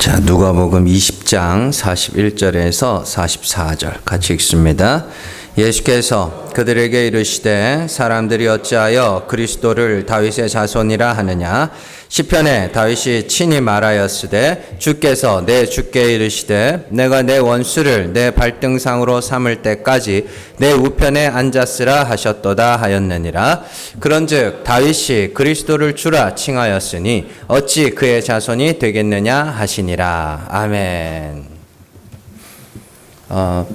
자, 누가복음 20장 41절에서 44절 같이 읽습니다. 예수께서 그들에게 이르시되 사람들이 어찌하여 그리스도를 다윗의 자손이라 하느냐. 시편에 다윗이 친히 말하였으되 주께서 내 주께 이르시되 내가 내 원수를 내 발등상으로 삼을 때까지 내 우편에 앉았으라 하셨도다 하였느니라. 그런즉 다윗이 그리스도를 주라 칭하였으니 어찌 그의 자손이 되겠느냐 하시니라. 아멘.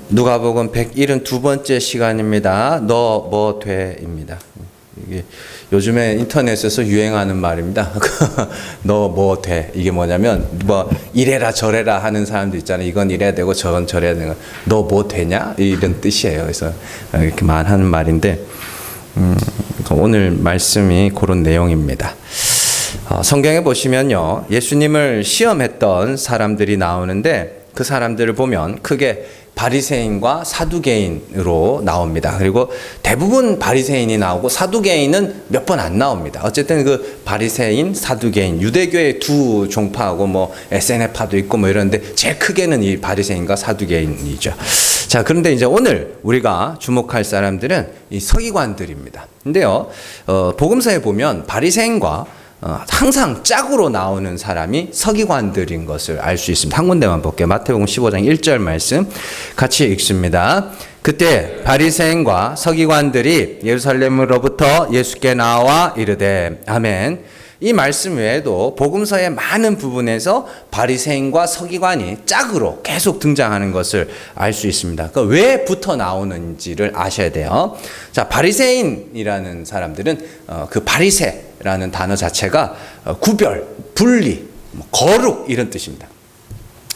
누가복음 172번째 시간입니다. 너 뭐 돼입니다. 이게 요즘에 인터넷에서 유행하는 말입니다. 너 뭐 돼. 이게 뭐냐면 뭐 이래라 저래라 하는 사람도 있잖아요. 이건 이래야 되고 저건 저래야 되는 거. 너 뭐 되냐? 이런 뜻이에요. 그래서 이렇게 말하는 말인데 오늘 말씀이 그런 내용입니다. 성경에 보시면요. 예수님을 시험했던 사람들이 나오는데 그 사람들을 보면 크게 바리새인과 사두개인으로 나옵니다. 그리고 대부분 바리새인이 나오고 사두개인은 몇 번 안 나옵니다. 어쨌든 그 바리새인, 사두개인, 유대교의 두 종파하고 뭐 SNF파도 있고 뭐 이런데 제일 크게는 이 바리새인과 사두개인이죠. 자, 그런데 이제 오늘 우리가 주목할 사람들은 이 서기관들입니다. 근데요, 복음서에 보면 바리새인과 항상 짝으로 나오는 사람이 서기관들인 것을 알 수 있습니다. 한 군데만 볼게요. 마태복음 15장 1절 말씀 같이 읽습니다. 그때 바리새인과 서기관들이 예루살렘으로부터 예수께 나와 이르되 아멘. 이 말씀 외에도 복음서의 많은 부분에서 바리새인과 서기관이 짝으로 계속 등장하는 것을 알 수 있습니다. 그러니까 왜 붙어 나오는지를 아셔야 돼요. 자, 바리새인이라는 사람들은 그 바리새라는 단어 자체가 구별, 분리, 거룩 이런 뜻입니다.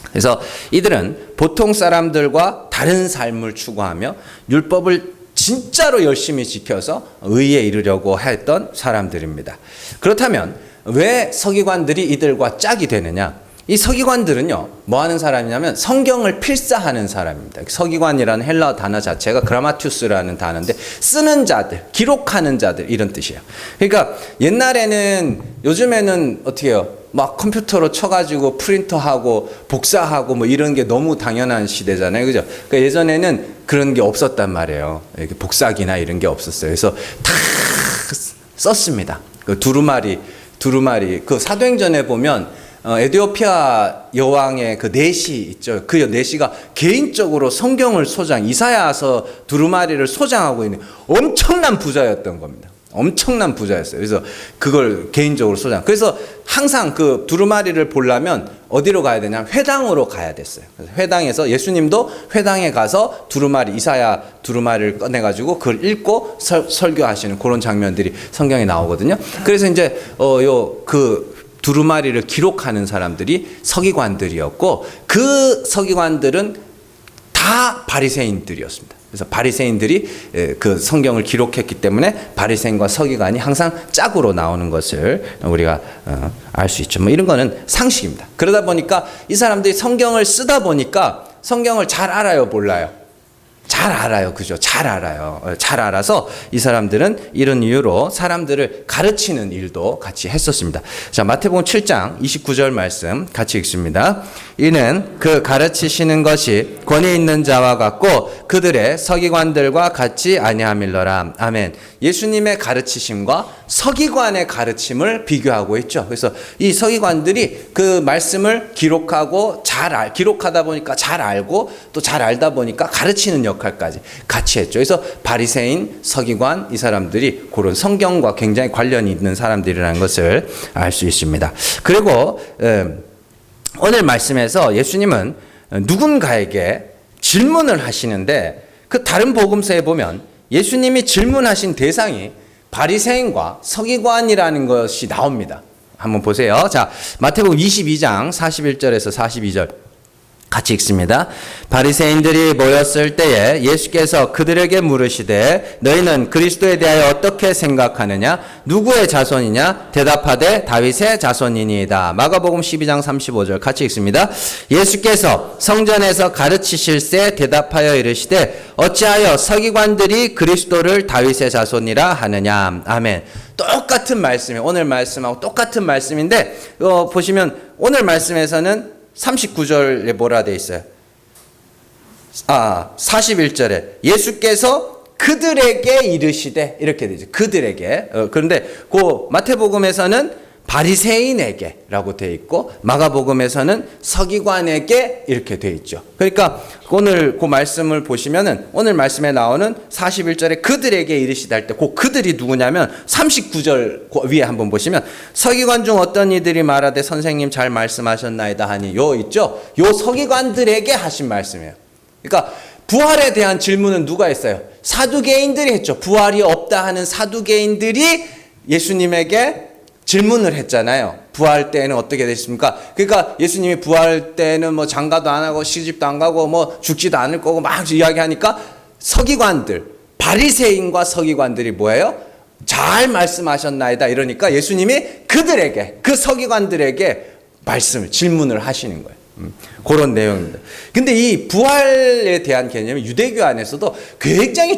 그래서 이들은 보통 사람들과 다른 삶을 추구하며 율법을 진짜로 열심히 지켜서 의에 이르려고 했던 사람들입니다. 그렇다면 왜 서기관들이 이들과 짝이 되느냐? 이 서기관들은요, 뭐 하는 사람이냐면 성경을 필사하는 사람입니다. 서기관이라는 헬라어 단어 자체가 그라마투스라는 단어인데 쓰는 자들, 기록하는 자들 이런 뜻이에요. 그러니까 옛날에는, 요즘에는 어떻게 해요? 막 컴퓨터로 쳐가지고 프린터하고 복사하고 뭐 이런 게 너무 당연한 시대잖아요. 그죠? 그러니까 예전에는 그런 게 없었단 말이에요. 이렇게 복사기나 이런 게 없었어요. 그래서 다 썼습니다. 그 두루마리, 그 사도행전에 보면 에디오피아 여왕의 그 내시 있죠. 그 내시가 개인적으로 성경을 이사야서 두루마리를 소장하고 있는 엄청난 부자였던 겁니다. 엄청난 부자였어요. 그래서 그걸 개인적으로 그래서 항상 그 두루마리를 보려면 어디로 가야 되냐면 회당으로 가야 됐어요. 그래서 회당에서 예수님도 회당에 가서 이사야 두루마리를 꺼내가지고 그걸 읽고 설교하시는 그런 장면들이 성경에 나오거든요. 그래서 이제 그 두루마리를 기록하는 사람들이 서기관들이었고 그 서기관들은 다 바리새인들이었습니다. 그래서 바리새인들이 그 성경을 기록했기 때문에 바리새인과 서기관이 항상 짝으로 나오는 것을 우리가 알 수 있죠. 뭐 이런 거는 상식입니다. 그러다 보니까 이 사람들이 성경을 쓰다 보니까 성경을 잘 알아요, 몰라요? 잘 알아요. 그죠? 잘 알아요. 잘 알아서 이 사람들은 이런 이유로 사람들을 가르치는 일도 같이 했었습니다. 자, 마태복음 7장 29절 말씀 같이 읽습니다. 이는 그 가르치시는 것이 권위 있는 자와 같고 그들의 서기관들과 같이 아니함일러라. 아멘. 예수님의 가르치심과 서기관의 가르침을 비교하고 있죠. 그래서 이 서기관들이 그 말씀을 기록하고 기록하다 보니까 잘 알고 또 잘 알다 보니까 가르치는 역할까지 같이 했죠. 그래서 바리새인, 서기관 이 사람들이 그런 성경과 굉장히 관련이 있는 사람들이라는 것을 알 수 있습니다. 그리고 오늘 말씀에서 예수님은 누군가에게 질문을 하시는데 그 다른 복음서에 보면 예수님이 질문하신 대상이 바리새인과 서기관이라는 것이 나옵니다. 한번 보세요. 자, 마태복음 22장 41절에서 42절 같이 읽습니다. 바리새인들이 모였을 때에 예수께서 그들에게 물으시되 너희는 그리스도에 대하여 어떻게 생각하느냐? 누구의 자손이냐? 대답하되 다윗의 자손이니이다. 마가복음 12장 35절 같이 읽습니다. 예수께서 성전에서 가르치실새 대답하여 이르시되 어찌하여 서기관들이 그리스도를 다윗의 자손이라 하느냐? 아멘. 똑같은 말씀이에요. 오늘 말씀하고 똑같은 말씀인데 보시면 오늘 말씀에서는 39절에 뭐라 돼 있어요? 41절에 예수께서 그들에게 이르시되 이렇게 되죠. 그들에게. 그런데 그 마태복음에서는 바리새인에게라고 돼 있고 마가복음에서는 서기관에게 이렇게 돼 있죠. 그러니까 오늘 그 말씀을 보시면은 오늘 말씀에 나오는 41절에 그들에게 이르시다 할 때 그 그들이 누구냐면 39절 위에 한번 보시면 서기관 중 어떤 이들이 말하되 선생님 잘 말씀하셨나이다 하니 요 있죠. 요 서기관들에게 하신 말씀이에요. 그러니까 부활에 대한 질문은 누가 했어요? 사두개인들이 했죠. 부활이 없다 하는 사두개인들이 예수님에게 질문을 했잖아요. 부활 때는 어떻게 되십니까? 그러니까 예수님이 부활 때는 뭐 장가도 안 하고 시집도 안 가고 뭐 죽지도 않을 거고 막 이야기하니까 서기관들, 바리새인과 서기관들이 뭐예요? 잘 말씀하셨나이다 이러니까 예수님이 그들에게, 그 서기관들에게 질문을 하시는 거예요. 그런 내용입니다. 근데 이 부활에 대한 개념이 유대교 안에서도 굉장히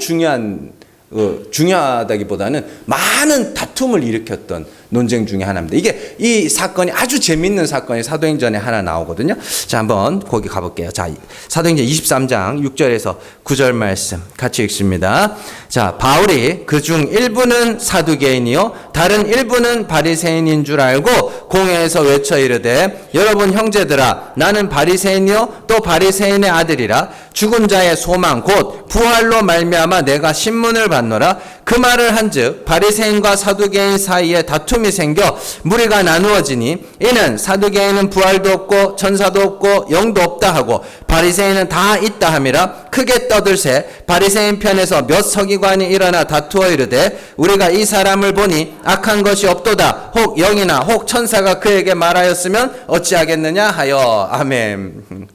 중요하다기보다는 많은 다툼을 일으켰던 논쟁 중에 하나입니다. 이게 이 사건이 아주 재밌는 사건이 사도행전에 하나 나오거든요. 자, 한번 거기 가볼게요. 자, 사도행전 23장 6절에서 9절 말씀 같이 읽습니다. 자, 바울이 그중 일부는 사두개인이요 다른 일부는 바리새인인 줄 알고 공회에서 외쳐 이르되 여러분 형제들아 나는 바리새인이요 또 바리새인의 아들이라 죽은 자의 소망 곧 부활로 말미암아 내가 신문을 받노라. 그 말을 한즉 바리새인과 사두개인 사이에 다툼이 생겨 무리가 나누어지니 이는 사두개인은 부활도 없고 천사도 없고 영도 없다 하고 바리새인은 다 있다 함이라. 크게 떠들새 바리새인 편에서 몇 서기관이 일어나 다투어 이르되 우리가 이 사람을 보니 악한 것이 없도다. 혹 영이나 혹 천사가 그에게 말하였으면 어찌하겠느냐 하여. 아멘.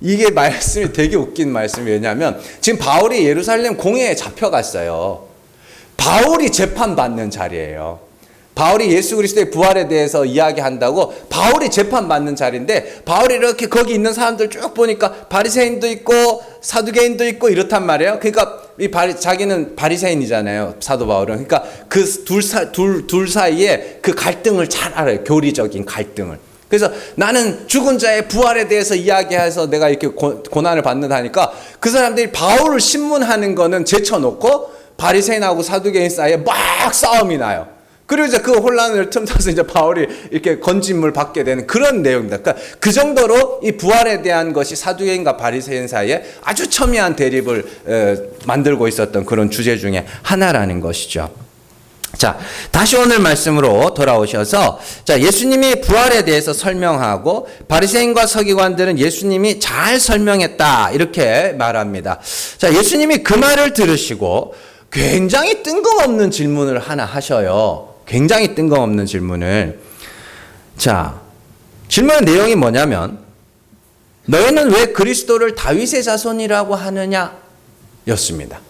이게 말씀이 되게 웃긴 말씀이 왜냐하면 지금 바울이 예루살렘 공회에 잡혀갔어요. 바울이 재판받는 자리예요. 바울이 예수 그리스도의 부활에 대해서 이야기한다고 바울이 재판받는 자리인데 바울이 이렇게 거기 있는 사람들 쭉 보니까 바리새인도 있고 사두개인도 있고 이렇단 말이에요. 그러니까 자기는 바리새인이잖아요. 사도 바울은. 그러니까 그 둘 사이에 그 갈등을 잘 알아요. 교리적인 갈등을. 그래서 나는 죽은 자의 부활에 대해서 이야기해서 내가 이렇게 고난을 받는다니까 그 사람들이 바울을 신문하는 거는 제쳐놓고 바리새인하고 사두개인 사이에 막 싸움이 나요. 그리고 이제 그 혼란을 틈타서 이제 바울이 이렇게 건짐을 받게 되는 그런 내용입니다. 그러니까 그 정도로 이 부활에 대한 것이 사두개인과 바리새인 사이에 아주 첨예한 대립을 만들고 있었던 그런 주제 중에 하나라는 것이죠. 자, 다시 오늘 말씀으로 돌아오셔서 자, 예수님이 부활에 대해서 설명하고 바리새인과 서기관들은 예수님이 잘 설명했다 이렇게 말합니다. 자, 예수님이 그 말을 들으시고 굉장히 뜬금없는 질문을 하나 하셔요. 굉장히 뜬금없는 질문을. 자, 질문의 내용이 뭐냐면 너희는 왜 그리스도를 다윗의 자손이라고 하느냐 였습니다.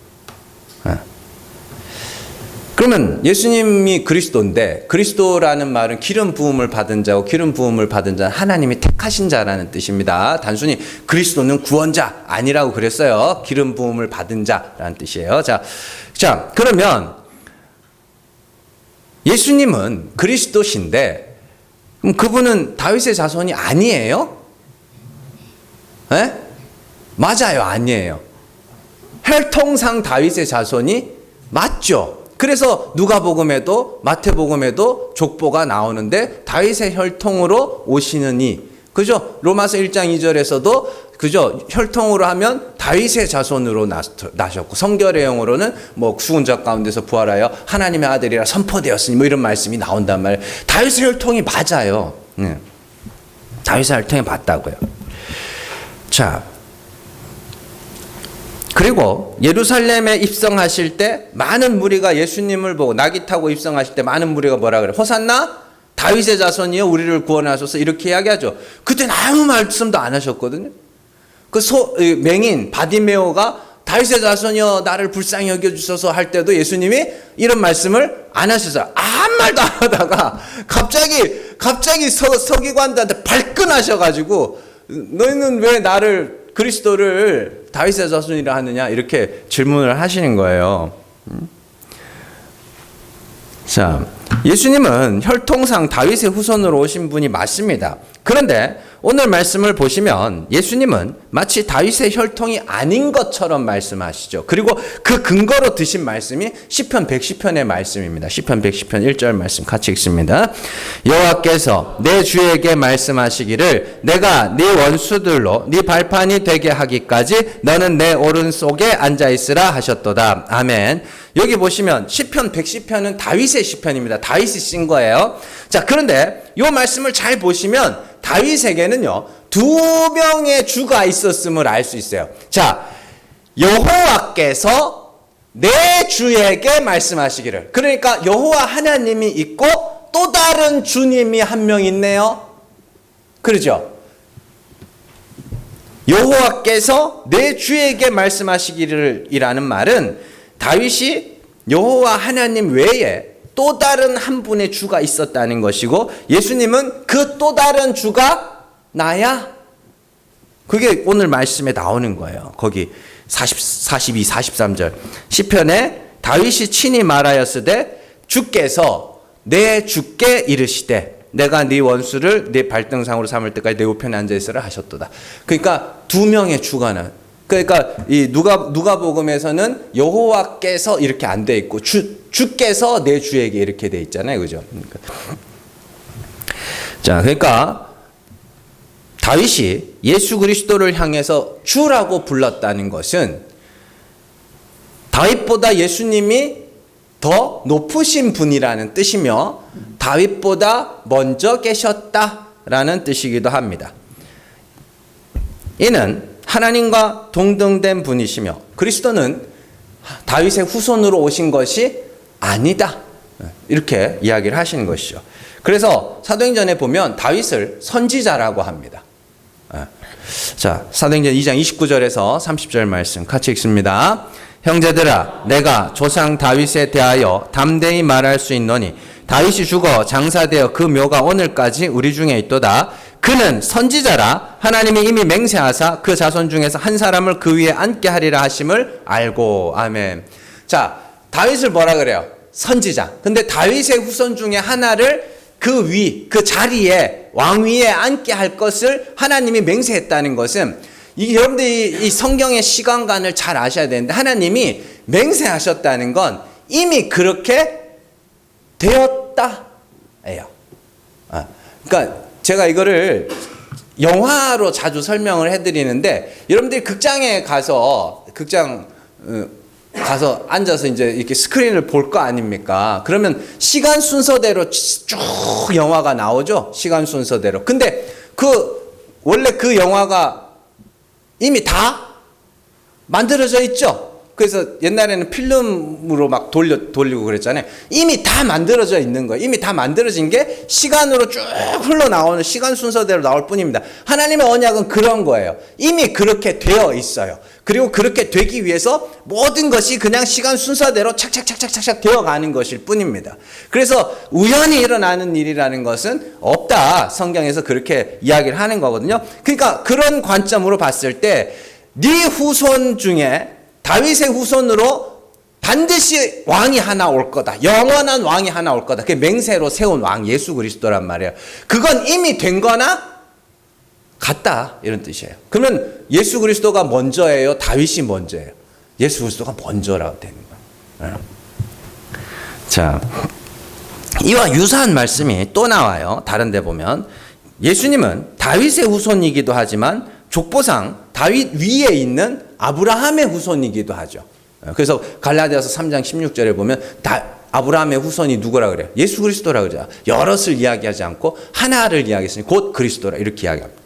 그러면 예수님이 그리스도인데 그리스도라는 말은 기름 부음을 받은 자고 기름 부음을 받은 자는 하나님이 택하신 자라는 뜻입니다. 단순히 그리스도는 구원자 아니라고 그랬어요. 기름 부음을 받은 자라는 뜻이에요. 자, 그러면 예수님은 그리스도신데 그럼 그분은 다윗의 자손이 아니에요? 에? 맞아요. 아니에요. 혈통상 다윗의 자손이 맞죠. 그래서 누가복음에도 마태복음에도 족보가 나오는데 다윗의 혈통으로 오시느니 그죠? 로마서 1장 2절에서도 그죠? 혈통으로 하면 다윗의 자손으로 나셨고 성결의 영으로는 뭐 죽은 자 가운데서 부활하여 하나님의 아들이라 선포되었으니 뭐 이런 말씀이 나온단 말이에요. 다윗의 혈통이 맞아요. 다윗의 혈통이 맞다고요. 자, 그리고 예루살렘에 입성하실 때 많은 무리가 예수님을 보고 낙이 타고 입성하실 때 많은 무리가 뭐라 그래요? 호산나 다윗의 자손이여 우리를 구원하소서 이렇게 이야기하죠. 그때는 아무 말씀도 안 하셨거든요. 그 맹인 바디메오가 다윗의 자손이여 나를 불쌍히 여겨주소서 할 때도 예수님이 이런 말씀을 안 하셨어요. 아무 말도 안 하다가 갑자기 서기관들한테 발끈하셔가지고 너희는 왜 나를 그리스도를 다윗의 자손이라 하느냐 이렇게 질문을 하시는 거예요. 자, 예수님은 혈통상 다윗의 후손으로 오신 분이 맞습니다. 그런데 오늘 말씀을 보시면 예수님은 마치 다윗의 혈통이 아닌 것처럼 말씀하시죠. 그리고 그 근거로 드신 말씀이 시편 110편의 말씀입니다. 시편 110편 1절 말씀 같이 읽습니다. 여호와께서 내 주에게 말씀하시기를 내가 네 원수들로 네 발판이 되게 하기까지 너는 내 오른쪽에 앉아있으라 하셨도다. 아멘. 여기 보시면 시편 110편은 다윗의 시편입니다. 다윗이 쓴 거예요. 자, 그런데 이 말씀을 잘 보시면 다윗에게는요, 두 명의 주가 있었음을 알 수 있어요. 자, 여호와께서 내 주에게 말씀하시기를. 그러니까 여호와 하나님이 있고 또 다른 주님이 한 명 있네요. 그러죠? 여호와께서 내 주에게 말씀하시기를 이라는 말은 다윗이 여호와 하나님 외에 또 다른 한 분의 주가 있었다는 것이고 예수님은 그 또 다른 주가 나야? 그게 오늘 말씀에 나오는 거예요. 거기 42, 43절 시편에 다윗이 친히 말하였으되 주께서 내 주께 이르시되 내가 네 원수를 네 발등상으로 삼을 때까지 내 우편에 앉아있으라 하셨도다. 그러니까 두 명의 주가 나. 그러니까 이 누가복음에서는 여호와께서 이렇게 안 돼 있고 주께서 내 주에게 이렇게 돼 있잖아요, 그죠? 자, 그러니까 다윗이 예수 그리스도를 향해서 주라고 불렀다는 것은 다윗보다 예수님이 더 높으신 분이라는 뜻이며 다윗보다 먼저 계셨다라는 뜻이기도 합니다. 이는 하나님과 동등된 분이시며 그리스도는 다윗의 후손으로 오신 것이 아니다. 이렇게 이야기를 하시는 것이죠. 그래서 사도행전에 보면 다윗을 선지자라고 합니다. 자, 사도행전 2장 29절에서 30절 말씀 같이 읽습니다. 형제들아, 내가 조상 다윗에 대하여 담대히 말할 수 있노니 다윗이 죽어 장사되어 그 묘가 오늘까지 우리 중에 있도다. 그는 선지자라 하나님이 이미 맹세하사 그 자손 중에서 한 사람을 그 위에 앉게 하리라 하심을 알고. 아멘. 자, 다윗을 뭐라 그래요? 선지자. 근데 다윗의 후손 중에 하나를 그 자리에 왕위에 앉게 할 것을 하나님이 맹세했다는 것은 여러분들이 이 성경의 시간관을 잘 아셔야 되는데 하나님이 맹세하셨다는 건 이미 그렇게 되었다예요. 그러니까 제가 이거를 영화로 자주 설명을 해드리는데 여러분들이 극장에 가서 앉아서 이제 이렇게 스크린을 볼 거 아닙니까? 그러면 시간 순서대로 쭉 영화가 나오죠? 시간 순서대로. 근데 원래 그 영화가 이미 다 만들어져 있죠? 그래서 옛날에는 필름으로 막 돌리고 그랬잖아요. 이미 다 만들어져 있는 거예요. 이미 다 만들어진 게 시간으로 쭉 흘러나오는 시간 순서대로 나올 뿐입니다. 하나님의 언약은 그런 거예요. 이미 그렇게 되어 있어요. 그리고 그렇게 되기 위해서 모든 것이 그냥 시간 순서대로 착착착착착 되어가는 것일 뿐입니다. 그래서 우연히 일어나는 일이라는 것은 없다. 성경에서 그렇게 이야기를 하는 거거든요. 그러니까 그런 관점으로 봤을 때 네 후손 중에 다윗의 후손으로 반드시 왕이 하나 올 거다. 영원한 왕이 하나 올 거다. 그게 맹세로 세운 왕 예수 그리스도란 말이에요. 그건 이미 된 거나 같다. 이런 뜻이에요. 그러면 예수 그리스도가 먼저예요? 다윗이 먼저예요? 예수 그리스도가 먼저라고 되는 거예요. 자, 이와 유사한 말씀이 또 나와요. 다른 데 보면 예수님은 다윗의 후손이기도 하지만 족보상 다윗 위에 있는 아브라함의 후손이기도 하죠. 그래서 갈라디아서 3장 16절에 보면 아브라함의 후손이 누구라 그래요? 예수 그리스도라 그러죠. 여럿을 이야기하지 않고 하나를 이야기했으니 곧 그리스도라 이렇게 이야기합니다.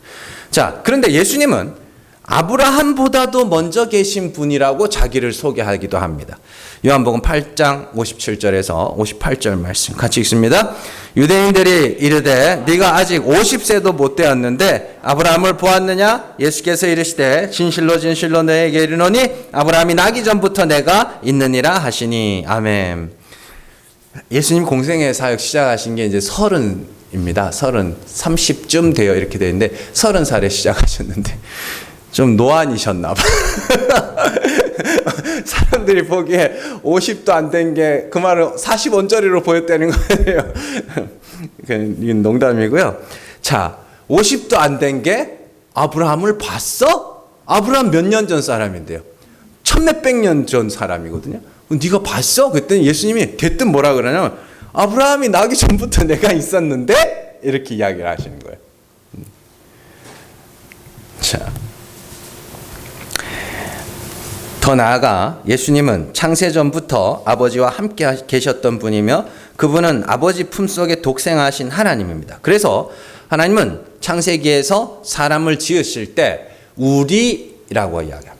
자, 그런데 예수님은 아브라함보다도 먼저 계신 분이라고 자기를 소개하기도 합니다. 요한복음 8장 57절에서 58절 말씀 같이 읽습니다. 유대인들이 이르되 네가 아직 50세도 못 되었는데 아브라함을 보았느냐? 예수께서 이르시되 진실로 진실로 너에게 이르노니 아브라함이 나기 전부터 내가 있느니라 하시니. 아멘. 예수님 공생의 사역 시작하신 게 이제 30입니다. 30쯤 돼요. 이렇게 되는데 30살에 시작하셨는데 좀 노안이셨나 봐. 사람들이 보기에 50도 안 된 게 그 말은 40원짜리로 보였다는 거예요. 이건 농담이고요. 자, 50도 안 된 게 아브라함을 봤어? 아브라함 몇 년 전 사람인데요. 천몇백 년 전 사람이거든요. 네가 봤어? 그랬더니 예수님이 대뜸 뭐라 그러냐면 아브라함이 나기 전부터 내가 있었는데 이렇게 이야기를 하시는 거예요. 자, 더 나아가 예수님은 창세전부터 아버지와 함께 계셨던 분이며 그분은 아버지 품속에 독생하신 하나님입니다. 그래서 하나님은 창세기에서 사람을 지으실 때 우리라고 이야기합니다.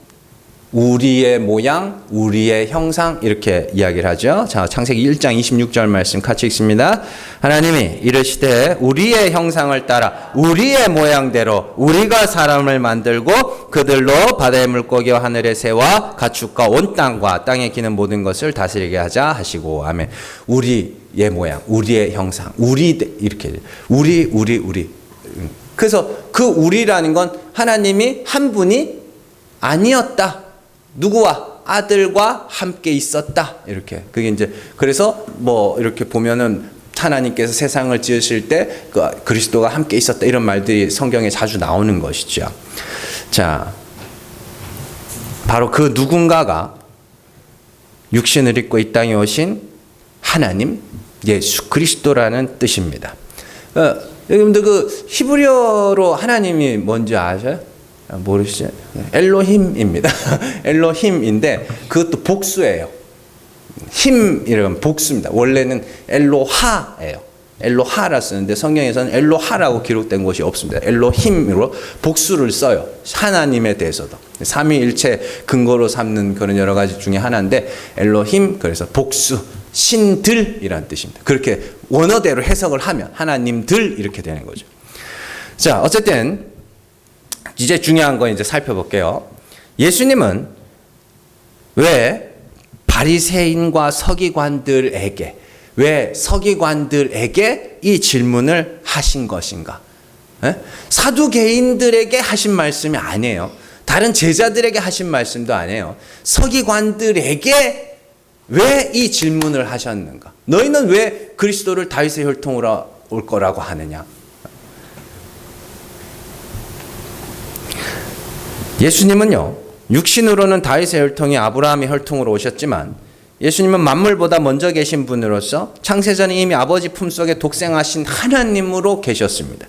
우리의 모양, 우리의 형상 이렇게 이야기를 하죠. 자, 창세기 1장 26절 말씀 같이 읽습니다. 하나님이 이르시되 우리의 형상을 따라 우리의 모양대로 우리가 사람을 만들고 그들로 바다의 물고기와 하늘의 새와 가축과 온 땅과 땅에 기는 모든 것을 다스리게 하자 하시고 아멘. 우리의 모양, 우리의 형상, 우리 이렇게 우리. 그래서 그 우리라는 건 하나님이 한 분이 아니었다. 누구와? 아들과 함께 있었다. 이렇게. 그게 이제, 그래서 뭐, 이렇게 보면은 하나님께서 세상을 지으실 때 그리스도가 함께 있었다. 이런 말들이 성경에 자주 나오는 것이죠. 자, 바로 그 누군가가 육신을 입고 이 땅에 오신 하나님, 예수 그리스도라는 뜻입니다. 여러분들 그 히브리어로 하나님이 뭔지 아셔요? 모르시죠? 엘로힘입니다. 엘로힘인데 그것도 복수예요. 힘 이런 복수입니다. 원래는 엘로하예요. 엘로하라 쓰는데 성경에서는 엘로하라고 기록된 곳이 없습니다. 엘로힘으로 복수를 써요. 하나님에 대해서도 삼위일체 근거로 삼는 그런 여러 가지 중에 하나인데 엘로힘 그래서 복수 신들이란 뜻입니다. 그렇게 원어대로 해석을 하면 하나님들 이렇게 되는 거죠. 자, 어쨌든 이제 중요한 거 이제 살펴볼게요. 예수님은 왜 바리새인과 서기관들에게 이 질문을 하신 것인가? 사두개인들에게 하신 말씀이 아니에요. 다른 제자들에게 하신 말씀도 아니에요. 서기관들에게 왜 이 질문을 하셨는가? 너희는 왜 그리스도를 다윗의 혈통으로 올 거라고 하느냐? 예수님은요, 육신으로는 다윗의 혈통이 아브라함의 혈통으로 오셨지만 예수님은 만물보다 먼저 계신 분으로서 창세전에 이미 아버지 품속에 독생하신 하나님으로 계셨습니다.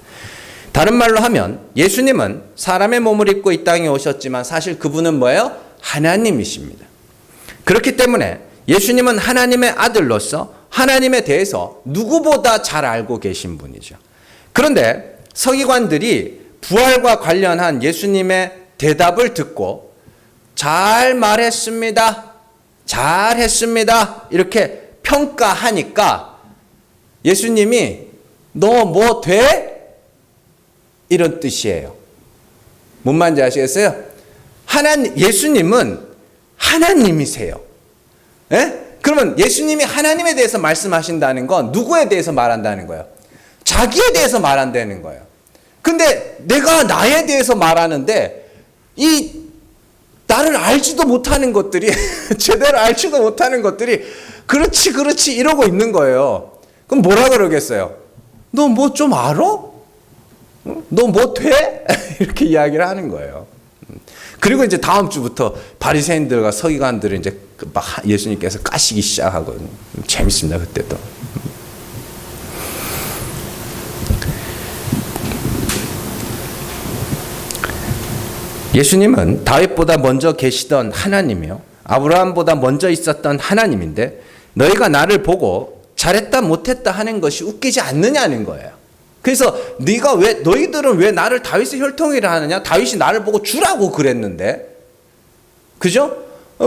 다른 말로 하면 예수님은 사람의 몸을 입고 이 땅에 오셨지만 사실 그분은 뭐예요? 하나님이십니다. 그렇기 때문에 예수님은 하나님의 아들로서 하나님에 대해서 누구보다 잘 알고 계신 분이죠. 그런데 서기관들이 부활과 관련한 예수님의 대답을 듣고 잘 말했습니다. 잘했습니다. 이렇게 평가하니까 예수님이 너 뭐 돼? 이런 뜻이에요. 뭔 말인지 아시겠어요? 예수님은 하나님이세요. 예? 그러면 예수님이 하나님에 대해서 말씀하신다는 건 누구에 대해서 말한다는 거예요? 자기에 대해서 말한다는 거예요. 근데 내가 나에 대해서 말하는데 나를 알지도 못하는 것들이 제대로 알지도 못하는 것들이 그렇지 이러고 있는 거예요. 그럼 뭐라 그러겠어요? 너 뭐 좀 알아? 너 뭐 돼? 이렇게 이야기를 하는 거예요. 그리고 이제 다음 주부터 바리새인들과 서기관들을 이제 막 예수님께서 까시기 시작하거든요. 재밌습니다, 그때도. 예수님은 다윗보다 먼저 계시던 하나님이요, 아브라함보다 먼저 있었던 하나님인데 너희가 나를 보고 잘했다 못했다 하는 것이 웃기지 않느냐는 거예요. 그래서 너희들은 왜 나를 다윗의 혈통이라 하느냐? 다윗이 나를 보고 주라고 그랬는데, 그죠?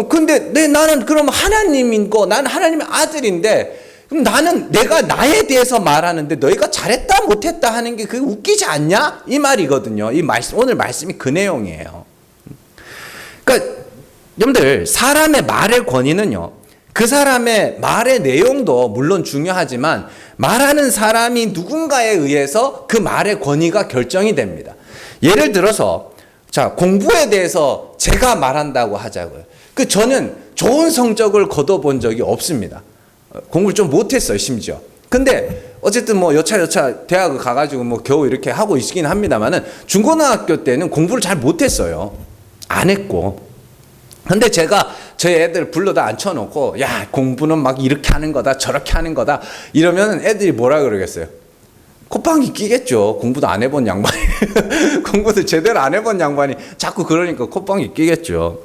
근데 나는 그럼 하나님인 거, 나는 하나님의 아들인데, 그럼 내가 나에 대해서 말하는데 너희가 잘했다 못했다 하는 게 그게 웃기지 않냐? 이 말이거든요. 오늘 말씀이 그 내용이에요. 그러니까 여러분들, 사람의 말의 권위는요, 그 사람의 말의 내용도 물론 중요하지만 말하는 사람이 누군가에 의해서 그 말의 권위가 결정이 됩니다. 예를 들어서 공부에 대해서 제가 말한다고 하자고요. 저는 좋은 성적을 거둬본 적이 없습니다. 공부를 좀 못했어요, 심지어. 근데 어쨌든 뭐 여차 대학을 가가지고 뭐 겨우 이렇게 하고 있긴 합니다만은 중고등학교 때는 공부를 잘 못했어요. 안 했고. 근데 제가 저희 애들 불러다 앉혀놓고 야 공부는 막 이렇게 하는 거다 저렇게 하는 거다 이러면 애들이 뭐라 그러겠어요? 콧방귀 끼겠죠. 공부도 안 해본 양반이 공부도 제대로 안 해본 양반이 자꾸 그러니까 콧방귀 끼겠죠.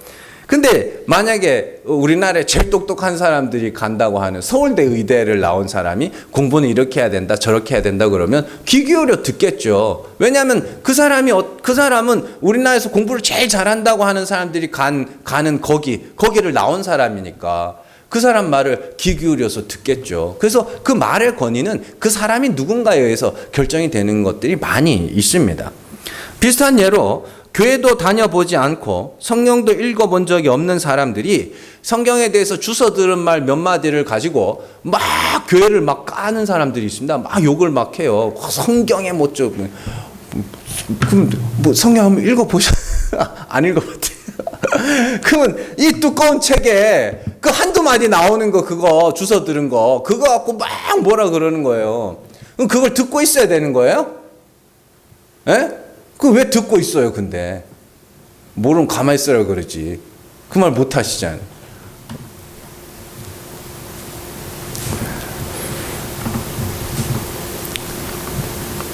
근데 만약에 우리나라에 제일 똑똑한 사람들이 간다고 하는 서울대 의대를 나온 사람이 공부는 이렇게 해야 된다 저렇게 해야 된다 그러면 귀 기울여 듣겠죠. 왜냐하면 그 사람은 우리나라에서 공부를 제일 잘한다고 하는 사람들이 가는 거기를 나온 사람이니까 그 사람 말을 귀 기울여서 듣겠죠. 그래서 그 말의 권위는 그 사람이 누군가에 의해서 결정이 되는 것들이 많이 있습니다. 비슷한 예로 교회도 다녀보지 않고 성경도 읽어본 적이 없는 사람들이 성경에 대해서 주워 들은 말 몇 마디를 가지고 막 교회를 막 까는 사람들이 있습니다. 막 욕을 막 해요. 성경에 뭐죠? 그럼 뭐 성경 한번 읽어보셨? 안 읽어봤대요. 그러면 이 두꺼운 책에 그 한두 마디 나오는 거 그거 주워 들은 거 그거 갖고 막 뭐라 그러는 거예요. 그럼 그걸 듣고 있어야 되는 거예요? 예? 그 왜 듣고 있어요, 근데? 모르면 가만히 있으라고 그러지. 그 말 못 하시잖아요.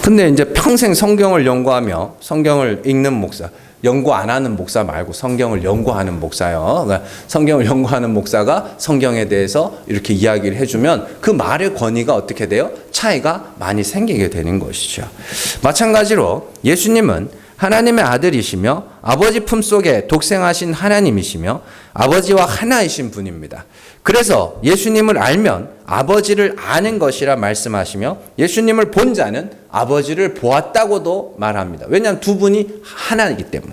근데 이제 평생 성경을 연구하며 성경을 읽는 목사, 연구 안 하는 목사 말고 성경을 연구하는 목사요. 그러니까 성경을 연구하는 목사가 성경에 대해서 이렇게 이야기를 해주면 그 말의 권위가 어떻게 돼요? 차이가 많이 생기게 되는 것이죠. 마찬가지로 예수님은 하나님의 아들이시며 아버지 품속에 독생하신 하나님이시며 아버지와 하나이신 분입니다. 그래서 예수님을 알면 아버지를 아는 것이라 말씀하시며 예수님을 본 자는 아버지를 보았다고도 말합니다. 왜냐하면 두 분이 하나이기 때문에.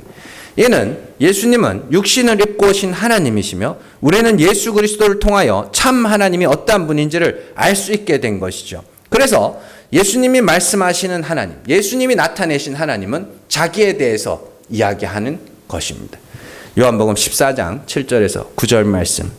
이는 예수님은 육신을 입고 오신 하나님이시며 우리는 예수 그리스도를 통하여 참 하나님이 어떠한 분인지를 알 수 있게 된 것이죠. 그래서 예수님이 말씀하시는 하나님, 예수님이 나타내신 하나님은 자기에 대해서 이야기하는 것입니다. 요한복음 14장 7절에서 9절 말씀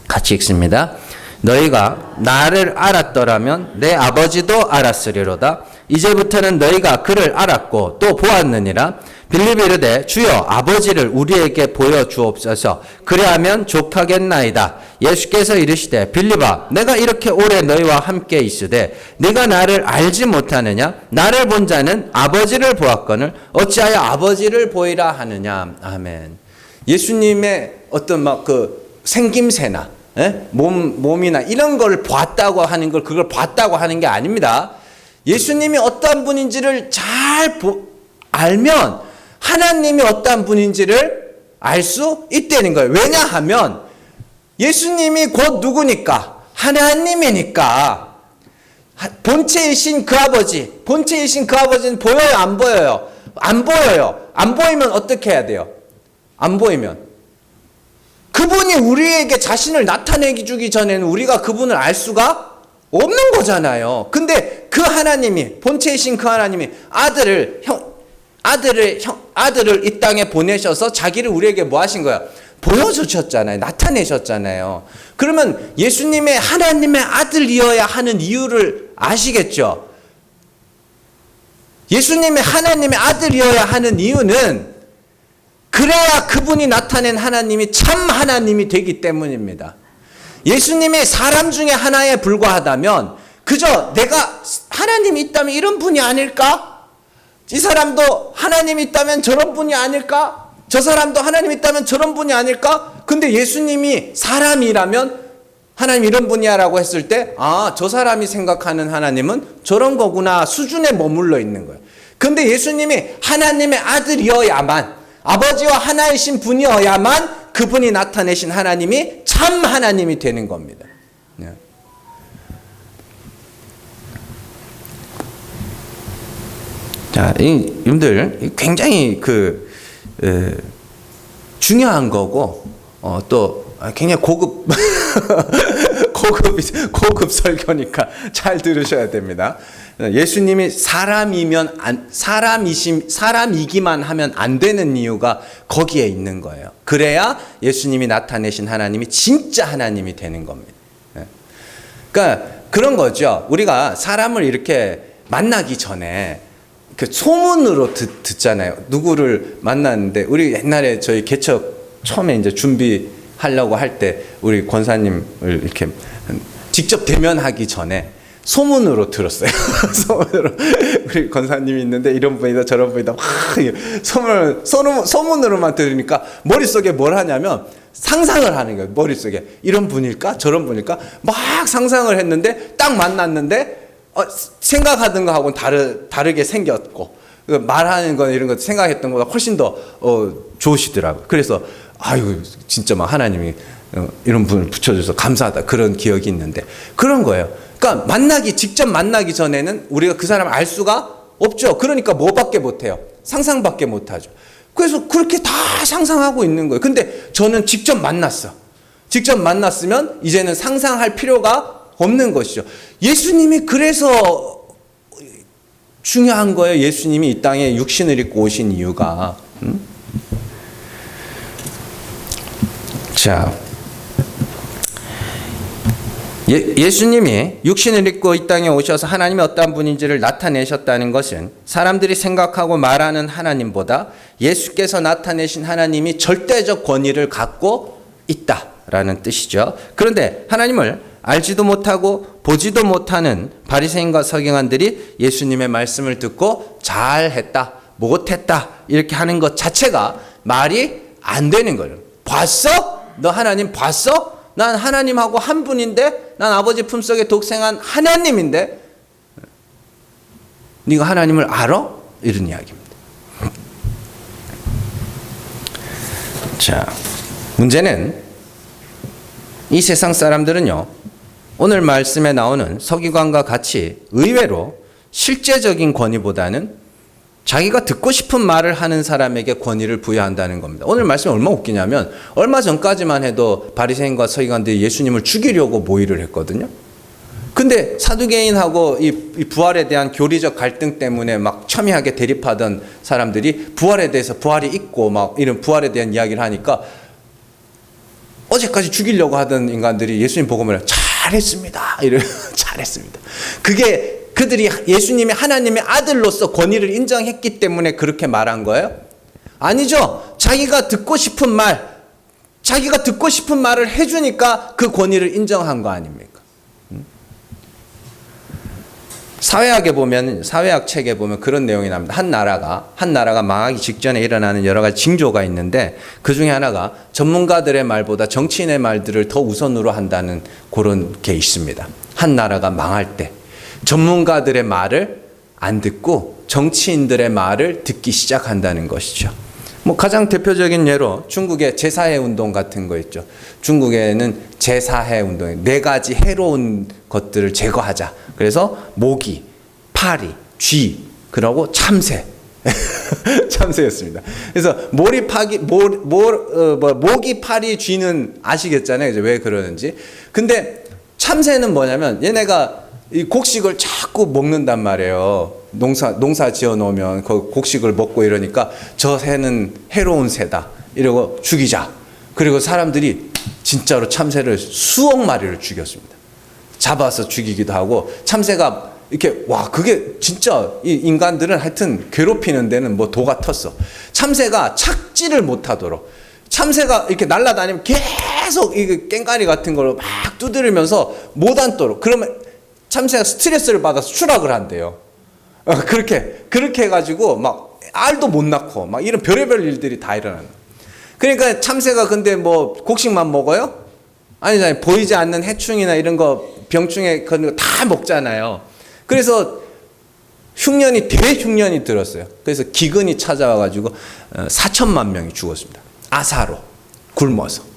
같이 읽습니다. 너희가 나를 알았더라면 내 아버지도 알았으리로다. 이제부터는 너희가 그를 알았고 또 보았느니라. 빌립이 이르되 주여 아버지를 우리에게 보여주옵소서. 그리하면 족하겠나이다. 예수께서 이르시되 빌립아 내가 이렇게 오래 너희와 함께 있으되 네가 나를 알지 못하느냐? 나를 본 자는 아버지를 보았거늘 어찌하여 아버지를 보이라 하느냐? 아멘. 예수님의 어떤 막 그 생김새나 몸이나 이런 걸 봤다고 하는 걸 그걸 봤다고 하는 게 아닙니다. 예수님이 어떤 분인지를 잘 알면 하나님이 어떤 분인지를 알 수 있다는 거예요. 왜냐하면 예수님이 곧 누구니까? 하나님이니까. 본체이신 그 아버지는 보여요, 안 보여요? 안 보여요. 안 보이면 어떻게 해야 돼요? 안 보이면 그분이 우리에게 자신을 나타내기 주기 전에는 우리가 그분을 알 수가 없는 거잖아요. 근데 그 하나님이, 본체이신 그 하나님이 아들을 이 땅에 보내셔서 자기를 우리에게 뭐 하신 거야? 보여주셨잖아요. 나타내셨잖아요. 그러면 예수님의 하나님의 아들이어야 하는 이유를 아시겠죠? 예수님의 하나님의 아들이어야 하는 이유는 그래야 그분이 나타낸 하나님이 참 하나님이 되기 때문입니다. 예수님이 사람 중에 하나에 불과하다면 그저 내가 하나님이 있다면 이런 분이 아닐까? 이 사람도 하나님이 있다면 저런 분이 아닐까? 저 사람도 하나님이 있다면 저런 분이 아닐까? 근데 예수님이 사람이라면 하나님 이런 분이야 라고 했을 때 저 사람이 생각하는 하나님은 저런 거구나 수준에 머물러 있는 거예요. 근데 예수님이 하나님의 아들이어야만 아버지와 하나이신 분이어야만 그분이 나타내신 하나님이 참 하나님이 되는 겁니다. 자, 여러분들 굉장히 중요한 거고 또 굉장히 고급 고급 설교니까 잘 들으셔야 됩니다. 예수님이 사람이기만 하면 안 되는 이유가 거기에 있는 거예요. 그래야 예수님이 나타내신 하나님이 진짜 하나님이 되는 겁니다. 그러니까 그런 거죠. 우리가 사람을 이렇게 만나기 전에 그 소문으로 듣잖아요. 누구를 만났는데, 우리 옛날에 저희 개척 처음에 이제 준비하려고 할 때 우리 권사님을 이렇게 직접 대면하기 전에 소문으로 들었어요. 소문으로. 우리 권사님이 있는데 이런 분이다 저런 분이다 막 소문으로만 들으니까 머릿속에 뭘 하냐면 상상을 하는 거예요. 머릿속에 이런 분일까 저런 분일까 막 상상을 했는데 딱 만났는데 생각하던 거하고는 다르게 생겼고, 말하는 거 이런 거 생각했던 것보다 훨씬 더 좋으시더라고요. 그래서 아유 진짜 막 하나님이 이런 분을 붙여줘서 감사하다, 그런 기억이 있는데, 그런 거예요. 그러니까 직접 만나기 전에는 우리가 그 사람을 알 수가 없죠. 그러니까 뭐밖에 못해요? 상상밖에 못하죠. 그래서 그렇게 다 상상하고 있는 거예요. 근데 저는 직접 만났어. 직접 만났으면 이제는 상상할 필요가 없는 것이죠. 예수님이 그래서 중요한 거예요. 예수님이 이 땅에 육신을 입고 오신 이유가. 자, 예수님이 육신을 입고 이 땅에 오셔서 하나님이 어떠한 분인지를 나타내셨다는 것은 사람들이 생각하고 말하는 하나님보다 예수께서 나타내신 하나님이 절대적 권위를 갖고 있다라는 뜻이죠. 그런데 하나님을 알지도 못하고 보지도 못하는 바리새인과 서기관들이 예수님의 말씀을 듣고 잘했다, 못했다 이렇게 하는 것 자체가 말이 안 되는 거예요. 봤어? 너 하나님 봤어? 난 하나님하고 한 분인데, 난 아버지 품속에 독생한 하나님인데 네가 하나님을 알아? 이런 이야기입니다. 자, 문제는 이 세상 사람들은요, 오늘 말씀에 나오는 서기관과 같이 의외로 실제적인 권위보다는 자기가 듣고 싶은 말을 하는 사람에게 권위를 부여한다는 겁니다. 오늘 말씀이 얼마나 웃기냐면, 얼마 전까지만 해도 바리새인과 서기관들이 예수님을 죽이려고 모의를 했거든요. 근데 사두개인하고 이 부활에 대한 교리적 갈등 때문에 막 첨예하게 대립하던 사람들이 부활에 대해서, 부활이 있고 막 이런 부활에 대한 이야기를 하니까 어제까지 죽이려고 하던 인간들이 예수님 보고 말해요. 잘했습니다. 이래요. 잘했습니다. 그게 그들이 예수님이 하나님의 아들로서 권위를 인정했기 때문에 그렇게 말한 거예요? 아니죠. 자기가 듣고 싶은 말을 해주니까 그 권위를 인정한 거 아닙니까? 사회학 책에 보면 그런 내용이 납니다. 한 나라가 망하기 직전에 일어나는 여러 가지 징조가 있는데, 그 중에 하나가 전문가들의 말보다 정치인의 말들을 더 우선으로 한다는 그런 게 있습니다. 한 나라가 망할 때 전문가들의 말을 안 듣고 정치인들의 말을 듣기 시작한다는 것이죠. 가장 대표적인 예로 중국의 제사해 운동 같은 거 있죠. 중국에는 제사해 운동, 4가지 해로운 것들을 제거하자. 그래서 모기, 파리, 쥐, 그리고 참새. 참새였습니다. 그래서 모기, 파리, 쥐는 아시겠잖아요. 이제 왜 그러는지. 근데 참새는 뭐냐면 얘네가 이 곡식을 자꾸 먹는단 말이에요. 농사 지어 놓으면 그 곡식을 먹고 이러니까 저 새는 해로운 새다 이러고 죽이자. 그리고 사람들이 진짜로 참새를 수억 마리를 죽였습니다. 잡아서 죽이기도 하고, 참새가 이렇게 그게 진짜 이 인간들은 하여튼 괴롭히는 데는 도가 텄어. 참새가 착지를 못하도록, 참새가 이렇게 날아다니면 계속 이 깽가리 같은 걸로 막 두드리면서 못 앉도록, 그러면 참새가 스트레스를 받아서 추락을 한대요. 그렇게 해가지고 막 알도 못 낳고 막 이런 별의별 일들이 다 일어나는 거예요. 그러니까 참새가 근데 곡식만 먹어요? 아니잖아요. 보이지 않는 해충이나 이런 거, 병충해 그런 거 다 먹잖아요. 그래서 대흉년이 들었어요. 그래서 기근이 찾아와가지고 4천만 명이 죽었습니다. 아사로 굶어서.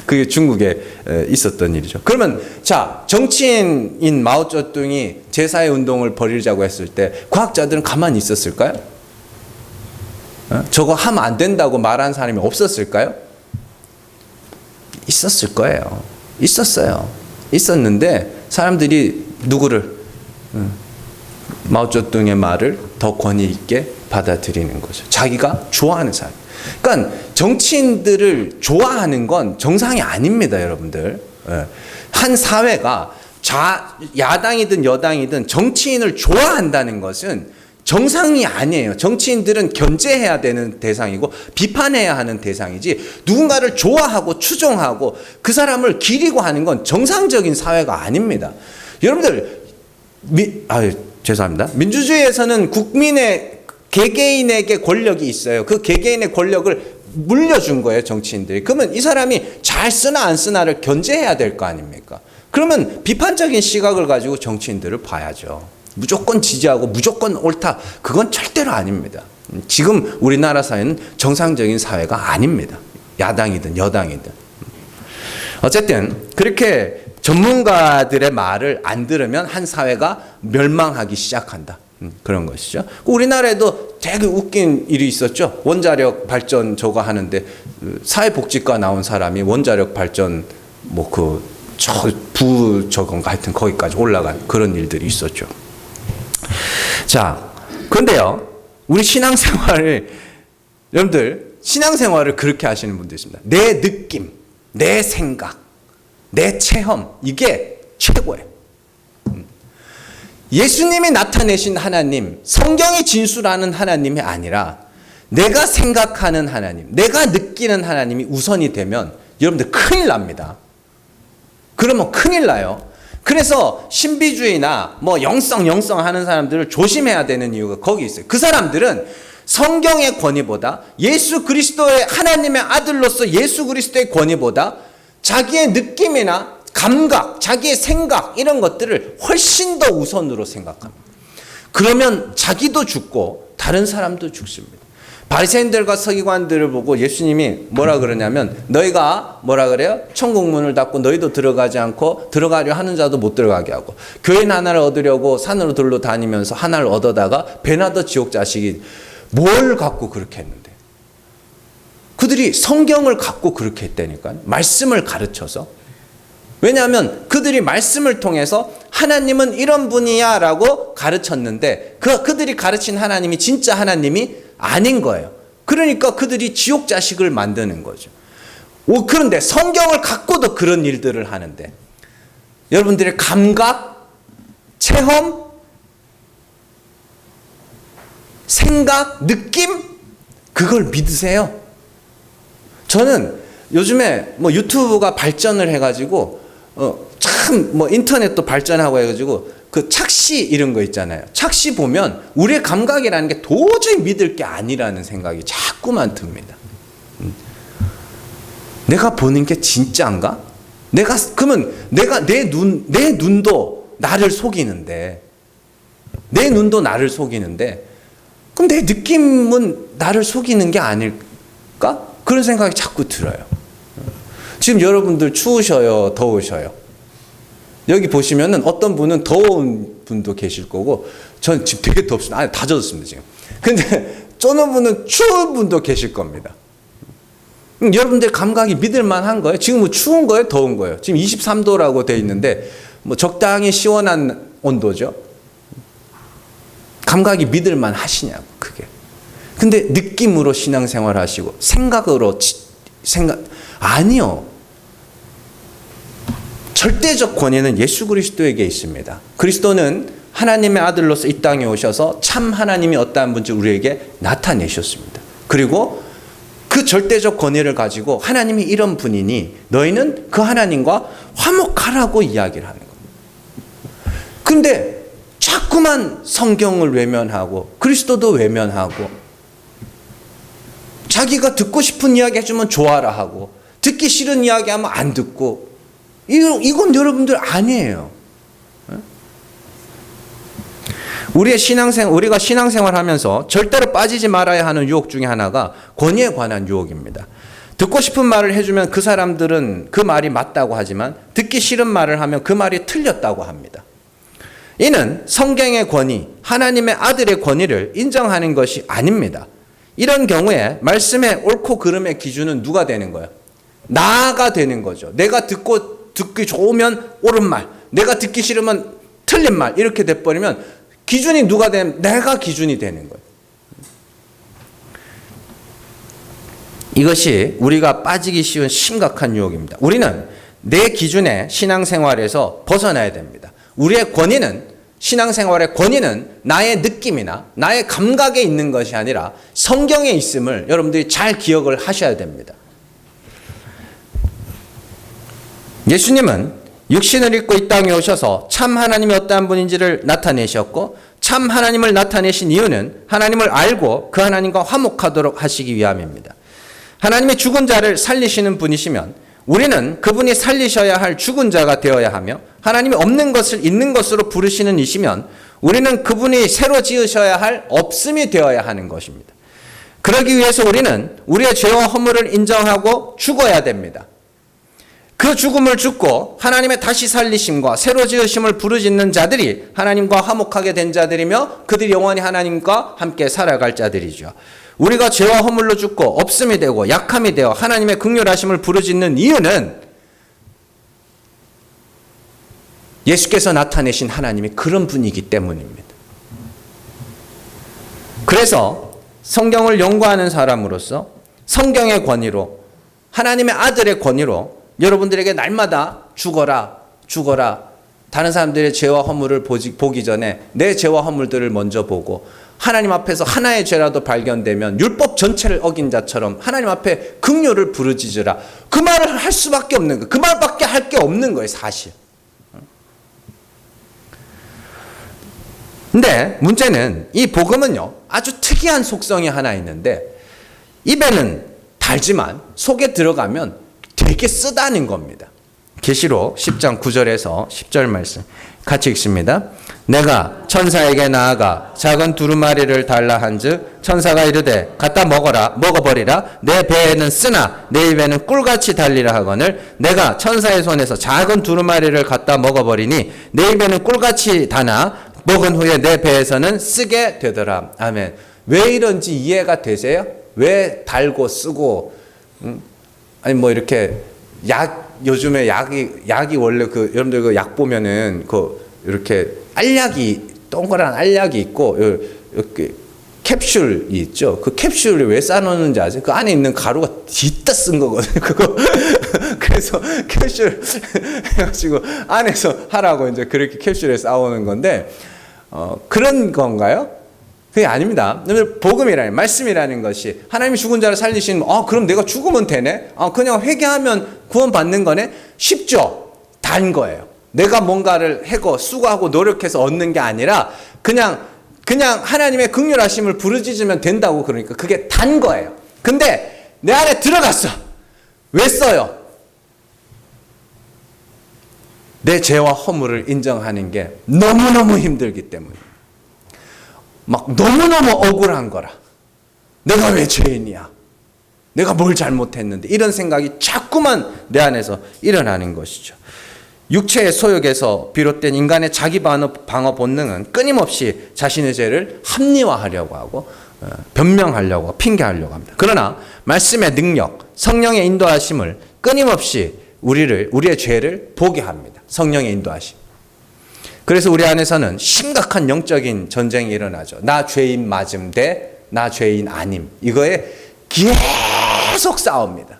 그게 중국에 있었던 일이죠. 그러면 자, 정치인인 마오쩌둥이 제사의 운동을 벌이자고 했을 때 과학자들은 가만히 있었을까요? 저거 하면 안 된다고 말한 사람이 없었을까요? 있었을 거예요. 있었어요. 있었는데 사람들이 누구를, 마오쩌둥의 말을 더 권위 있게 받아들이는 거죠. 자기가 좋아하는 사람. 그러니까 정치인들을 좋아하는 건 정상이 아닙니다, 여러분들. 한 사회가 야당이든 여당이든 정치인을 좋아한다는 것은 정상이 아니에요. 정치인들은 견제해야 되는 대상이고 비판해야 하는 대상이지, 누군가를 좋아하고 추종하고 그 사람을 기리고 하는 건 정상적인 사회가 아닙니다. 여러분들, 죄송합니다. 민주주의에서는 국민의 개개인에게 권력이 있어요. 그 개개인의 권력을 물려준 거예요, 정치인들이. 그러면 이 사람이 잘 쓰나 안 쓰나를 견제해야 될 거 아닙니까? 그러면 비판적인 시각을 가지고 정치인들을 봐야죠. 무조건 지지하고 무조건 옳다, 그건 절대로 아닙니다. 지금 우리나라 사회는 정상적인 사회가 아닙니다. 야당이든 여당이든. 어쨌든 그렇게 전문가들의 말을 안 들으면 한 사회가 멸망하기 시작한다. 그런 것이죠. 우리나라에도 되게 웃긴 일이 있었죠. 원자력 발전 저거 하는데 사회복지과 나온 사람이 원자력 발전 저건가 하여튼 거기까지 올라간 그런 일들이 있었죠. 자, 그런데요, 우리 여러분들 신앙생활을 그렇게 하시는 분들 있습니다. 내 느낌, 내 생각, 내 체험, 이게 최고예요. 예수님이 나타내신 하나님, 성경이 진술하는 하나님이 아니라 내가 생각하는 하나님, 내가 느끼는 하나님이 우선이 되면 여러분들 큰일 납니다. 그러면 큰일 나요. 그래서 신비주의나 영성 하는 사람들을 조심해야 되는 이유가 거기 있어요. 그 사람들은 성경의 권위보다, 예수 그리스도의 하나님의 아들로서 예수 그리스도의 권위보다 자기의 느낌이나 감각, 자기의 생각, 이런 것들을 훨씬 더 우선으로 생각합니다. 그러면 자기도 죽고 다른 사람도 죽습니다. 바리새인들과 서기관들을 보고 예수님이 뭐라 그러냐면, 너희가 뭐라 그래요? 천국 문을 닫고 너희도 들어가지 않고 들어가려 하는 자도 못 들어가게 하고, 교인 하나를 얻으려고 산으로 들로 다니면서 하나를 얻어다가 배나더 지옥 자식이 뭘 갖고 그렇게 했는데, 그들이 성경을 갖고 그렇게 했다니까요. 말씀을 가르쳐서. 왜냐하면 그들이 말씀을 통해서 하나님은 이런 분이야 라고 가르쳤는데, 그들이 가르친 하나님이 진짜 하나님이 아닌 거예요. 그러니까 그들이 지옥 자식을 만드는 거죠. 그런데 성경을 갖고도 그런 일들을 하는데, 여러분들의 감각, 체험, 생각, 느낌, 그걸 믿으세요? 저는 요즘에 유튜브가 발전을 해가지고 참 인터넷도 발전하고 해가지고 그 착시 이런 거 있잖아요. 착시 보면 우리의 감각이라는 게 도저히 믿을 게 아니라는 생각이 자꾸만 듭니다. 내가 보는 게 진짜인가? 그러면 내 눈도 나를 속이는데, 그럼 내 느낌은 나를 속이는 게 아닐까? 그런 생각이 자꾸 들어요. 지금 여러분들 추우셔요, 더우셔요? 여기 보시면은 어떤 분은 더운 분도 계실 거고, 전 지금 되게 덥습니다. 다 젖었습니다, 지금. 근데 쪼는 분은 추운 분도 계실 겁니다. 여러분들 감각이 믿을만한 거예요? 지금 추운 거예요? 더운 거예요? 지금 23도라고 돼 있는데, 적당히 시원한 온도죠? 감각이 믿을만 하시냐고, 그게. 근데 느낌으로 신앙생활 하시고, 아니요. 절대적 권위는 예수 그리스도에게 있습니다. 그리스도는 하나님의 아들로서 이 땅에 오셔서 참 하나님이 어떠한 분인지 우리에게 나타내셨습니다. 그리고 그 절대적 권위를 가지고 하나님이 이런 분이니 너희는 그 하나님과 화목하라고 이야기를 하는 겁니다. 근데 자꾸만 성경을 외면하고 그리스도도 외면하고, 자기가 듣고 싶은 이야기 해주면 좋아라 하고, 듣기 싫은 이야기 하면 안 듣고, 이건 여러분들 아니에요. 우리가 신앙생활 하면서 절대로 빠지지 말아야 하는 유혹 중에 하나가 권위에 관한 유혹입니다. 듣고 싶은 말을 해주면 그 사람들은 그 말이 맞다고 하지만, 듣기 싫은 말을 하면 그 말이 틀렸다고 합니다. 이는 성경의 권위, 하나님의 아들의 권위를 인정하는 것이 아닙니다. 이런 경우에 말씀의 옳고 그름의 기준은 누가 되는 거예요? 나가 되는 거죠. 내가 듣기 좋으면 옳은 말, 내가 듣기 싫으면 틀린 말, 이렇게 돼버리면 기준이 누가 되면 내가 기준이 되는 거예요. 이것이 우리가 빠지기 쉬운 심각한 유혹입니다. 우리는 내 기준의 신앙생활에서 벗어나야 됩니다. 우리의 권위는, 신앙생활의 권위는 나의 느낌이나 나의 감각에 있는 것이 아니라 성경에 있음을 여러분들이 잘 기억을 하셔야 됩니다. 예수님은 육신을 입고 이 땅에 오셔서 참 하나님이 어떠한 분인지를 나타내셨고, 참 하나님을 나타내신 이유는 하나님을 알고 그 하나님과 화목하도록 하시기 위함입니다. 하나님이 죽은 자를 살리시는 분이시면 우리는 그분이 살리셔야 할 죽은 자가 되어야 하며, 하나님이 없는 것을 있는 것으로 부르시는 이시면 우리는 그분이 새로 지으셔야 할 없음이 되어야 하는 것입니다. 그러기 위해서 우리는 우리의 죄와 허물을 인정하고 죽어야 됩니다. 그 죽음을 죽고 하나님의 다시 살리심과 새로 지으심을 부르짖는 자들이 하나님과 화목하게 된 자들이며 그들이 영원히 하나님과 함께 살아갈 자들이죠. 우리가 죄와 허물로 죽고 없음이 되고 약함이 되어 하나님의 긍휼하심을 부르짖는 이유는 예수께서 나타내신 하나님이 그런 분이기 때문입니다. 그래서 성경을 연구하는 사람으로서 성경의 권위로, 하나님의 아들의 권위로 여러분들에게 날마다 죽어라, 죽어라. 다른 사람들의 죄와 허물을 보기 전에 내 죄와 허물들을 먼저 보고, 하나님 앞에서 하나의 죄라도 발견되면 율법 전체를 어긴 자처럼 하나님 앞에 긍휼을 부르짖으라. 그 말을 할 수밖에 없는 거예요. 그 말밖에 할 게 없는 거예요, 사실. 근데 문제는 이 복음은요, 아주 특이한 속성이 하나 있는데, 입에는 달지만 속에 들어가면 되게 쓰다는 겁니다. 계시록 10장 9절에서 10절 말씀 같이 읽습니다. 내가 천사에게 나아가 작은 두루마리를 달라 한즉 천사가 이르되 갖다 먹어버리라. 내 배에는 쓰나 내 입에는 꿀같이 달리라 하거늘 내가 천사의 손에서 작은 두루마리를 갖다 먹어버리니 내 입에는 꿀같이 다나 먹은 후에 내 배에서는 쓰게 되더라. 아멘. 왜 이런지 이해가 되세요? 왜 달고 쓰고 아니 뭐 이렇게 요즘에 약이 원래 여러분들 그 약 보면은 이렇게 알약이 동그란 알약이 있고 이렇게 캡슐이 있죠. 그 캡슐을 왜 싸놓는지 아세요? 그 안에 있는 가루가 뒤따 쓴 거거든요. 그거 그래서 캡슐 해가지고 안에서 하라고 이제 그렇게 캡슐에 싸오는 건데 그런 건가요? 그게 아닙니다. 복음이라는, 말씀이라는 것이 하나님이 죽은 자를 살리시는, 그럼 내가 죽으면 되네? 그냥 회개하면 구원받는 거네? 쉽죠? 단 거예요. 내가 뭔가를 해고 수고하고 노력해서 얻는 게 아니라 그냥 하나님의 긍휼하심을 부르짖으면 된다고. 그러니까 그게 단 거예요. 근데 내 안에 들어갔어. 왜 써요? 내 죄와 허물을 인정하는 게 너무너무 힘들기 때문에. 막 너무너무 억울한 거라. 내가 왜 죄인이야? 내가 뭘 잘못했는데? 이런 생각이 자꾸만 내 안에서 일어나는 것이죠. 육체의 소욕에서 비롯된 인간의 자기 방어 본능은 끊임없이 자신의 죄를 합리화하려고 하고 변명하려고 하고 핑계하려고 합니다. 그러나 말씀의 능력, 성령의 인도하심을 끊임없이 우리의 죄를 보게 합니다. 성령의 인도하심. 그래서 우리 안에서는 심각한 영적인 전쟁이 일어나죠. 나 죄인 맞음 대 나 죄인 아님. 이거에 계속 싸웁니다.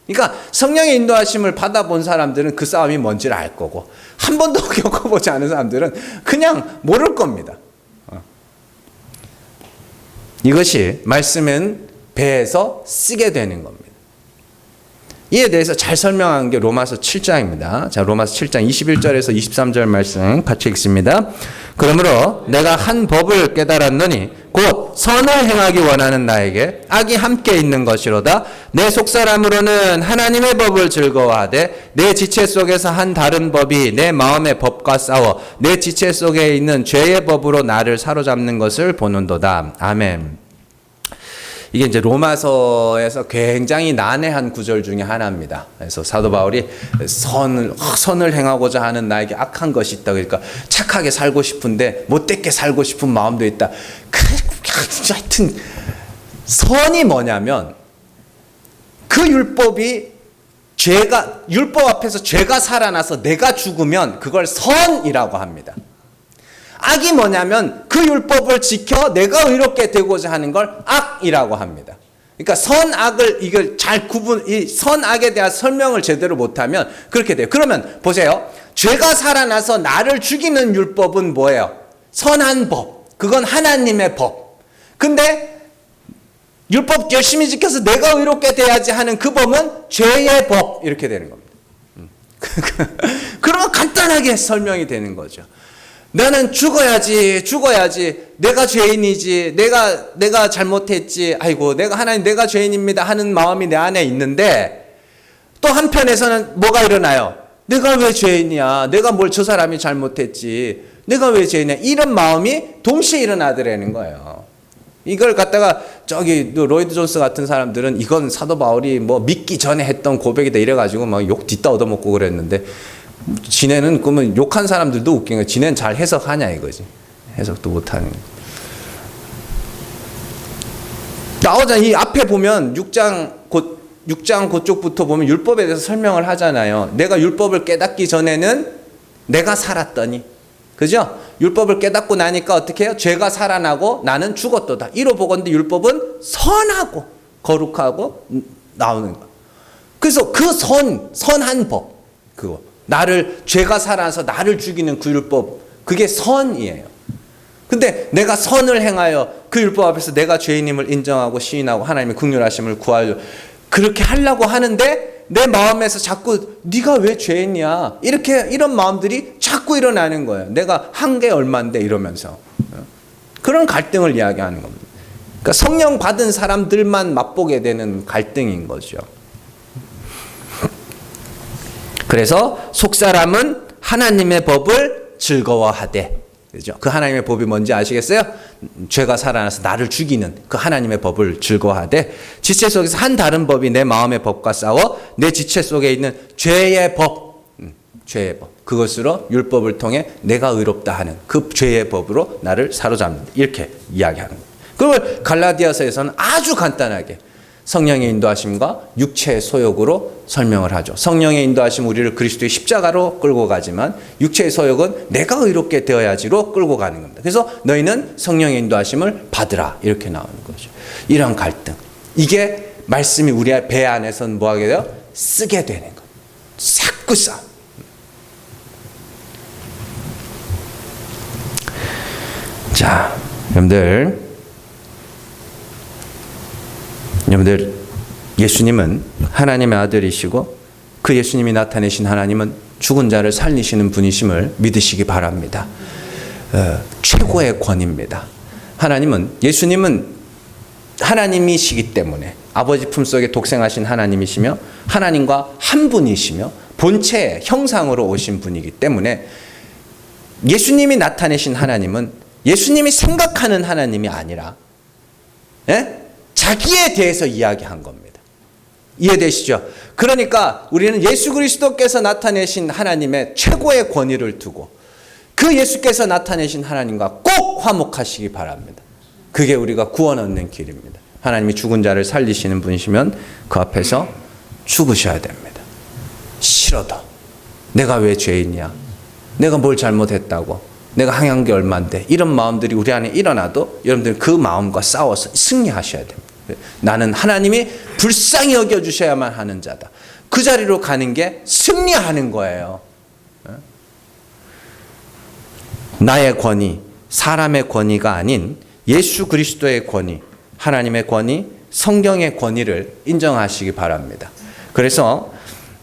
그러니까 성령의 인도하심을 받아본 사람들은 그 싸움이 뭔지를 알 거고, 한 번도 겪어보지 않은 사람들은 그냥 모를 겁니다. 이것이 말씀은 배에서 쓰게 되는 겁니다. 이에 대해서 잘 설명한 게 로마서 7장입니다. 자, 로마서 7장 21절에서 23절 말씀 같이 읽습니다. 그러므로 내가 한 법을 깨달았노니 곧 선을 행하기 원하는 나에게 악이 함께 있는 것이로다. 내 속사람으로는 하나님의 법을 즐거워하되 내 지체 속에서 한 다른 법이 내 마음의 법과 싸워 내 지체 속에 있는 죄의 법으로 나를 사로잡는 것을 보는도다. 아멘. 이게 이제 로마서에서 굉장히 난해한 구절 중에 하나입니다. 그래서 사도 바울이 선을 행하고자 하는 나에게 악한 것이 있다. 그러니까 착하게 살고 싶은데 못되게 살고 싶은 마음도 있다. 하여튼 선이 뭐냐면 그 율법이 율법 앞에서 죄가 살아나서 내가 죽으면 그걸 선이라고 합니다. 악이 뭐냐면 그 율법을 지켜 내가 의롭게 되고자 하는 걸 악이라고 합니다. 그러니까 선악을 이걸 잘 이 선악에 대한 설명을 제대로 못하면 그렇게 돼요. 그러면 보세요. 죄가 살아나서 나를 죽이는 율법은 뭐예요? 선한 법. 그건 하나님의 법. 근데 율법 열심히 지켜서 내가 의롭게 돼야지 하는 그 법은 죄의 법. 이렇게 되는 겁니다. 그러면 간단하게 설명이 되는 거죠. 나는 죽어야지. 내가 죄인이지. 내가 잘못했지. 아이고, 하나님 내가 죄인입니다 하는 마음이 내 안에 있는데 또 한편에서는 뭐가 일어나요? 내가 왜 죄인이야? 내가 뭘 저 사람이 잘못했지? 내가 왜 죄인이야? 이런 마음이 동시에 일어나더라는 거예요. 이걸 갖다가 저기 로이드 존스 같은 사람들은 이건 사도 바울이 뭐 믿기 전에 했던 고백이다 이래가지고 막 욕 뒷다 얻어먹고 그랬는데 지네는 그러면 욕한 사람들도 웃긴 거야. 지네는 잘 해석하냐 이거지. 해석도 못하는 거. 나오자 이 앞에 보면 6장 그쪽부터 보면 율법에 대해서 설명을 하잖아요. 내가 율법을 깨닫기 전에는 내가 살았더니, 그죠? 율법을 깨닫고 나니까 어떻게 해요? 죄가 살아나고 나는 죽었도다. 이로 보건대 율법은 선하고 거룩하고 나오는 거. 그래서 그 선한 법, 그거. 죄가 살아나서 나를 죽이는 그 율법, 그게 선이에요. 근데 내가 선을 행하여 그 율법 앞에서 내가 죄인임을 인정하고 시인하고 하나님의 긍휼하심을 구하려 그렇게 하려고 하는데 내 마음에서 자꾸 네가 왜 죄인이야? 이런 마음들이 자꾸 일어나는 거예요. 내가 한 게 얼만데 이러면서. 그런 갈등을 이야기하는 겁니다. 그러니까 성령 받은 사람들만 맛보게 되는 갈등인 거죠. 그래서 속사람은 하나님의 법을 즐거워하되, 그죠? 그 하나님의 법이 뭔지 아시겠어요? 죄가 살아나서 나를 죽이는 그 하나님의 법을 즐거워하되, 지체 속에서 한 다른 법이 내 마음의 법과 싸워 내 지체 속에 있는 죄의 법, 그것으로 율법을 통해 내가 의롭다 하는 그 죄의 법으로 나를 사로잡는다. 이렇게 이야기하는 거예요. 그걸 갈라디아서에서는 아주 간단하게 성령의 인도하심과 육체의 소욕으로 설명을 하죠. 성령의 인도하심 우리를 그리스도의 십자가로 끌고 가지만 육체의 소욕은 내가 의롭게 되어야지로 끌고 가는 겁니다. 그래서 너희는 성령의 인도하심을 받으라 이렇게 나오는 거죠. 이런 갈등, 이게 말씀이 우리 배 안에서는 뭐 하게 돼요? 쓰게 되는 거예요. 자꾸 싸. 자, 여러분들 예수님은 하나님의 아들이시고 그 예수님이 나타내신 하나님은 죽은 자를 살리시는 분이심을 믿으시기 바랍니다. 최고의 권위입니다. 예수님은 하나님이시기 때문에 아버지 품속에 독생하신 하나님이시며 하나님과 한 분이시며 본체의 형상으로 오신 분이기 때문에 예수님이 나타내신 하나님은 예수님이 생각하는 하나님이 아니라 자기에 대해서 이야기한 겁니다. 이해되시죠? 그러니까 우리는 예수 그리스도께서 나타내신 하나님의 최고의 권위를 두고 그 예수께서 나타내신 하나님과 꼭 화목하시기 바랍니다. 그게 우리가 구원 얻는 길입니다. 하나님이 죽은 자를 살리시는 분이시면 그 앞에서 죽으셔야 됩니다. 싫어도 내가 왜 죄인이야? 내가 뭘 잘못했다고? 내가 행한 게 얼만데? 이런 마음들이 우리 안에 일어나도 여러분들 그 마음과 싸워서 승리하셔야 됩니다. 나는 하나님이 불쌍히 여겨주셔야만 하는 자다. 그 자리로 가는 게 승리하는 거예요. 나의 권위, 사람의 권위가 아닌 예수 그리스도의 권위, 하나님의 권위, 성경의 권위를 인정하시기 바랍니다. 그래서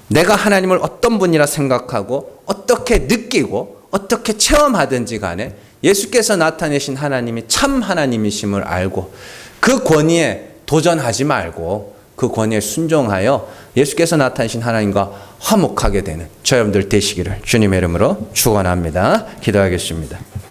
내가 하나님을 어떤 분이라 생각하고 어떻게 느끼고 어떻게 체험하든지 간에 예수께서 나타내신 하나님이 참 하나님이심을 알고 그 권위에 도전하지 말고 그 권위에 순종하여 예수께서 나타내신 하나님과 화목하게 되는 저 여러분들 되시기를 주님의 이름으로 축원합니다. 기도하겠습니다.